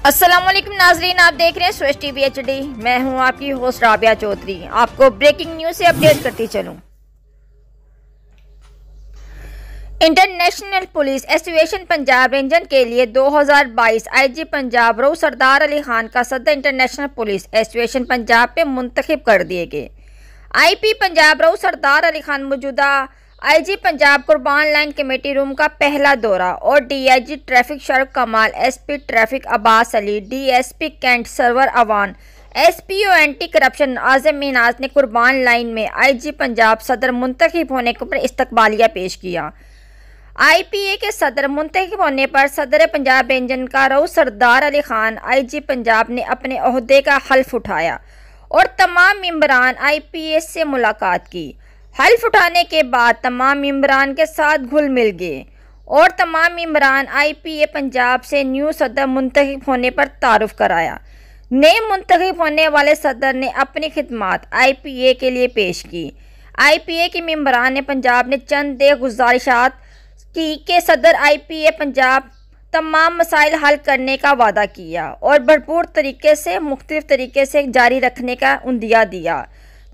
अस्सलाम वालेकुम नाजरीन, आप देख रहे हैं सूरज टीवी HD। मैं हूं आपकी होस्ट राबिया चौधरी। आपको ब्रेकिंग न्यूज से अपडेट करती चलूं। International police association Punjab region के लिए 2022 IG पंजाब राव सरदार अली खान का सदर इंटरनेशनल पुलिस एसोसिएशन पंजाब पे मुंतखब कर दिए गए। IP पंजाब राव सरदार अली खान मौजूदा IG पंजाब कुर्बान लाइन कमेटी रूम का पहला दौरा और DIG traffic Sharaf Kamal, SP traffic Abbas Ali, DSP cantt Sarwar Awan, SPO anti corruption Azam Minaj ने कुर्बान लाइन में IG पंजाब सदर मुंतखब होने पर इस्तकबालिया पेश किया। IPA के सदर मुंतखब होने पर सदर पंजाब रीजन का राव सरदार अली खान IG पंजाब ने अपने ओहदे का हल्फ उठाया और तमाम मेंबरान IPA से मुलाकात की। हल्फ उठाने के बाद तमाम मेंबरान के साथ घुल मिल गए और तमाम मेंबरान IPA पंजाब से न्यू सदर मुंतखब होने पर तारुफ कराया। नए मुंतखब होने वाले सदर ने अपनी खिदमात IPA के लिए पेश की। IPA के मेंबरान ने पंजाब ने चंद गुजारिशात की कि सदर IPA पंजाब तमाम मसाइल हल करने का वादा किया और भरपूर तरीके से मुख्तलिफ तरीके से जारी रखने का उंदिया दिया।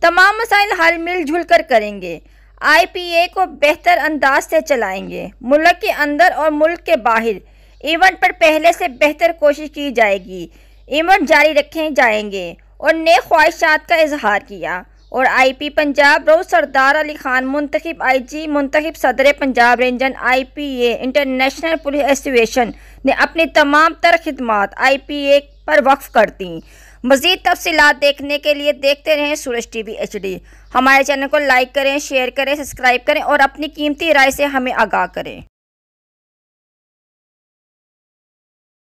तमाम मसाइल हल मिलजुल कर करेंगे। IPA को बेहतर अंदाज से चलाएंगे। मुल्क के अंदर और मुल्क के बाहर इवेंट पर पहले से बेहतर कोशिश की जाएगी। इवेंट जारी रखे जाएंगे और नए ख्वाहिशात का इजहार किया। और IP पंजाब राव सरदार अली खान मुंतखब IG मुंतखब सदर Punjab region IPA international police association ने अपनी तमाम तर खिदमात IPA पर वक्फ कर दी। मज़ीद तफसीलात देखने के लिए देखते रहें सूरज टीवी HD। हमारे चैनल को लाइक करें, शेयर करें, सब्सक्राइब करें और अपनी कीमती राय से हमें आगाह करें।